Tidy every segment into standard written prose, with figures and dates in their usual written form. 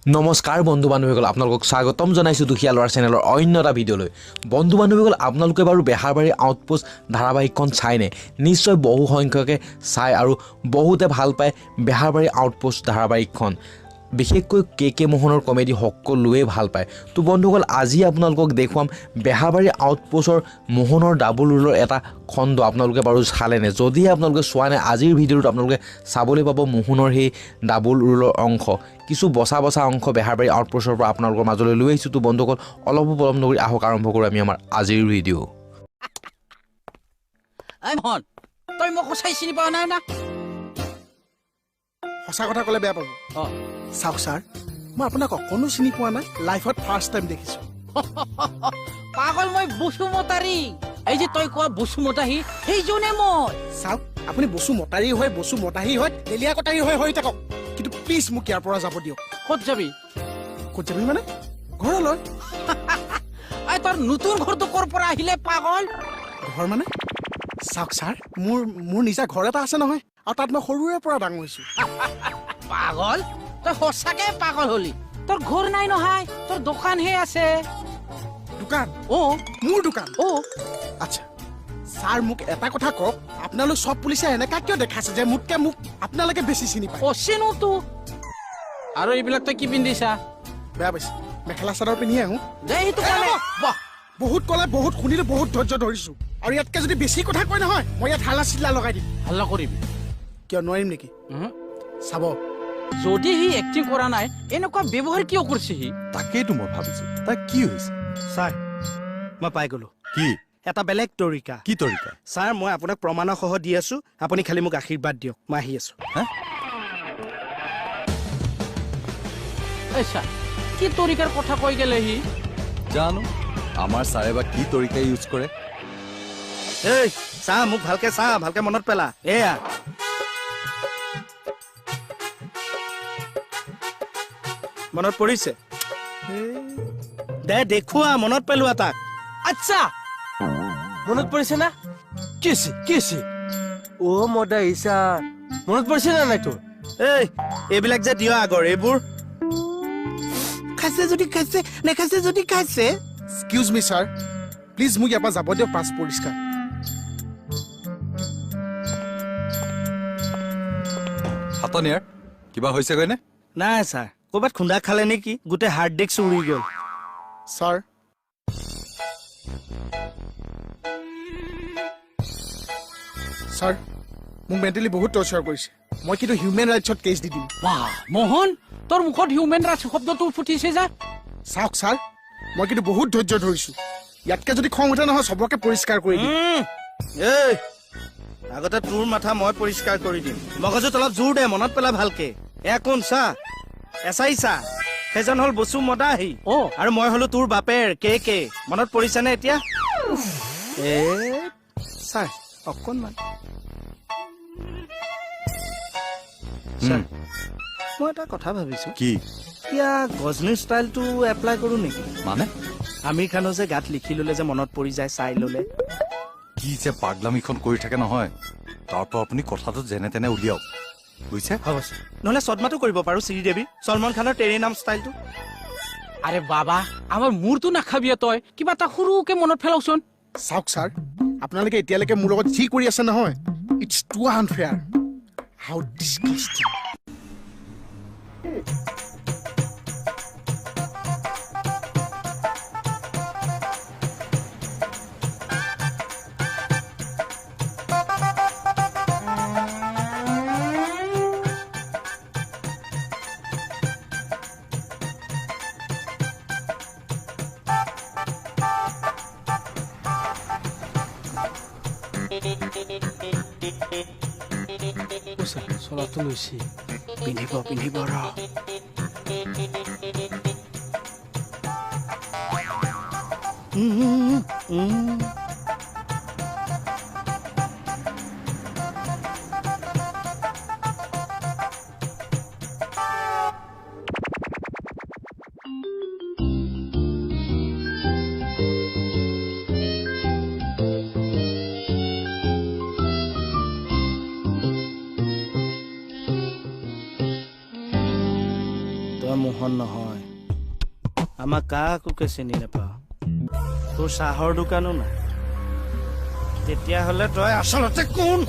নমস্কাৰ বন্ধু বান্ধৱীসকল আপোনালোকক স্বাগতম জনাইছোঁ দুখীয়া ল'ৰা চেনেলৰ অন্য এটা ভিডিঅ'লৈ। বন্ধু বান্ধৱীসকল আপোনালোকে বাৰু বেহাৰবাৰী আউটপোষ্ট ধাৰাবাহিকখন চাইনে? নিশ্চয় বহু সংখ্যকে চাই আৰু বহুতে ভাল পায় বেহাৰবাৰী আউটপোষ্ট ধাৰাবাহিকখন। বিশেষকৈ কে মোহনৰ কমেডি সকলোৱে ভাল পায়। তো বন্ধুসকল আজি আপোনালোকক দেখুৱাম বেহাৰবাৰী আউটপোষ্টৰ মোহনৰ ডাবল ৰোলৰ এটা খণ্ড আপোনালোকে বাৰু চালেনে? যদিহে আপোনালোকে চোৱা নাই আজিৰ ভিডিঅ'টোত আপোনালোকে চাবলৈ পাব মোহনৰ সেই ডাবল ৰোলৰ অংশ, কিছু বচা অংশ বেহাৰবাৰী আউটপোষ্টৰ পৰা আপোনালোকৰ মাজলৈ লৈ আহিছোঁ। তো বন্ধুসকল অলপো পলম নকৰি আহক আৰম্ভ কৰোঁ আমি আমাৰ আজিৰ ভিডিঅ'। মোহন, তই মোক সঁচাই চিনি পোৱা নাই না? সঁচা কথা ক'লে বেয়া পাব। চাওক ছাৰ, মই আপোনাক অকণো চিনি পোৱা নাই, লাইফত ফাৰ্ষ্ট টাইম দেখিছোঁ। পাগল, মই বসুমতাৰী। এই যে তই কোৱা বসুমতাহী, সেইজনে মই। চাওক, আপুনি বসু মতাৰী হয়, বসু মতাহী হয়, তেলীয়া কটাৰী হয় হৈ থাকক, কিন্তু প্লিজ মোক ইয়াৰ পৰা যাব দিয়ক। ক'ত যাবি? ক'ত যাবি মানে? ঘৰলৈ। তোৰ নতুন ঘৰটো ক'ৰ পৰা আহিলে পাগল? ঘৰ মানে? চাওক ছাৰ, মোৰ নিজা ঘৰ এটা আছে নহয়, আৰু তাত মই সৰুৰে পৰা ডাঙৰ হৈছোঁ। পাগল, তই সঁচাকে পাগল হলি। তোৰ ঘৰ নাই নহয়, তোৰ দোকানহে আছে। দোকান? মোৰ দোকান? আচ্ছা ছাৰ, মোক এটা কথা কওক, আপোনালোক চব পুলিচে এনেকা কিয় দেখাইছে যে মোক আপোনালোকে বেছি চিনি পায়? চিনোতো। আৰু এইবিলাক তই কি পিন্ধিছা? বেয়া পাইছে, মেখেলা চাদৰ পিন্ধি আহোঁ। বহুত ক'লে, বহুত শুনিলো, বহুত ধৈৰ্য ধৰিছো, আৰু ইয়াতকে যদি বেছি কথা কয় নহয় মই ইয়াত হাল্লা চিল্লা লগাই দিম। হাল্লা কৰিবি? কিয় নোৱাৰিম নেকি? চাব, যদি সি এক্টিং কৰা নাই এনেকুৱা ব্যৱহাৰ কিয় কৰিছে সি? তাকেইতো মই ভাবিছো তাৰ কি হৈছে। ছাৰ, মই পাই গলো কি এটা বেলেগ তৰিকা। কি তৰিকা? ছাৰ, মই আপোনাক প্ৰমাণৰ সহ দি আছো, আপুনি খালি মোক আশীৰ্বাদ দিয়ক, মই আহি আছো। কি তৰিকাৰ কথা কৈ গেলে সি? জানো আমাৰ ছাৰে বা কি তৰিকা ইউজ কৰে। এই চা, মোক ভালকে চা, ভালকে মনত পেলা। এয়া মনত পৰিছে? দে দেখুৱা, মনত পেলোৱা তাক। আচ্ছা, মনত পৰিছে না? কি অ মদা ইছা, মনত পৰিছে না নাই তোৰ? এইবিলাক যে দিয় আগৰ, এইবোৰ খাইছে যদি খাইছে, নেখাইছে যদি খাইছে। এক্সকিউজ মি ছাৰ, প্লিজ মোক ইয়াৰ পৰা যাব দিয়ক, পাছ পৰিষ্কাৰ। হাতনিয়াৰ কিবা হৈছেগৈ নে? নাই ছাৰ, ক'ৰবাত খুন্দা খালে নেকি, গোটেই হাৰ্ড ডিস্ক উৰি গ'ল। ছাৰ, ছাৰ, মোক মেণ্টেলি বহুত টৰ্চাৰ কৰিছে, মই কিন্তু হিউমেন ৰাইটছত কেছ দি দিম। মোহন, তোৰ মুখত হিউমেন ৰাইটছ শব্দটো ফুটিছে যে। চাওক ছাৰ, মই কিন্তু বহুত ধৈৰ্য ধৰিছো, ইয়াতকে যদি খং উঠে নহয় চবকে পৰিষ্কাৰ কৰি দিম। আগতে তোৰ মাথা মই পৰিষ্কাৰ কৰি দিম। মগজুত অলপ জোৰ দে, মনত পেলা ভালকে। এয়া কোন চা, এচাই চা, সেইজন হল বসু মদাহী, আৰু মই হলো তোৰ বাপেৰ কে। মনত পৰিছেনে এতিয়া? ছাৰ, অকণমান মই এটা কথা ভাবিছো। কি? এতিয়া গজনী ষ্টাইলটো এপ্লাই কৰো নেকি? মানে আমিৰ খানো যে গাত লিখি ললে যে মনত পৰি যায়, চাই ললে। কি যে পাগলামিখন কৰি থাকে নহয়, তাৰ পৰা আপুনি কথাটো যেনে তেনে উলিয়াওক, বুজিছে? হ'ব ছাৰ, নহলে চদমাটো কৰিব পাৰো, শ্ৰীদেৱী চলমান খানৰ টেৰী নাম ষ্টাইলটো। আৰে বাবা, আমাৰ মূৰটো নাখাবি তই, কিবা এটা সৰুকে মনত পেলাওচোন। চাওক ছাৰ, আপোনালোকে এতিয়ালৈকে মোৰ লগত যি কৰি আছে নহয়, it's too unfair. How disgusting. চলাটো লৈছে, পিন্ধিব ৰ। মোহন নহয় আমাক কাকোকে চিনি নাপাওঁ তোৰ চাহৰ দোকানো নাই তেতিয়াহ'লে তই আচলতে কোন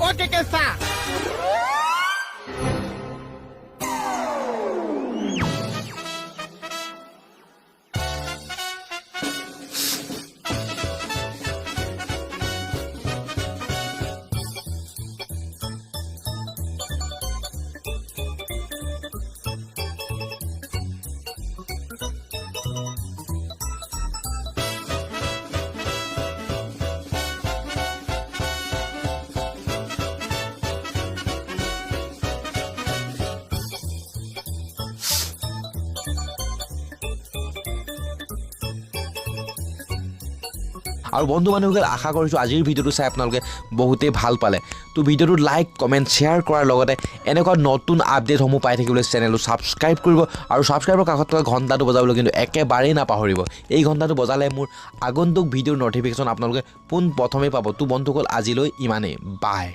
আৰু বন্ধু বান্ধৱীসকল আশা কৰিছোঁ আজিৰ ভিডিঅ'টো চাই আপোনালোকে বহুতেই ভাল পালে তো ভিডিঅ'টো লাইক কমেণ্ট শ্বেয়াৰ কৰাৰ লগতে এনেকুৱা নতুন আপডেটসমূহ পাই থাকিবলৈ চেনেলটো ছাবস্ক্ৰাইব কৰিব আৰু ছাবস্ক্ৰাইবৰ কাষত থকা ঘণ্টাটো বজাবলৈ কিন্তু একেবাৰেই নাপাহৰিব এই ঘণ্টাটো বজালে মোৰ আগন্তুক ভিডিঅ'ৰ ন'টিফিকেশ্যন আপোনালোকে পোনপ্ৰথমেই পাব তো বন্ধুসকল আজিলৈ ইমানেই বাই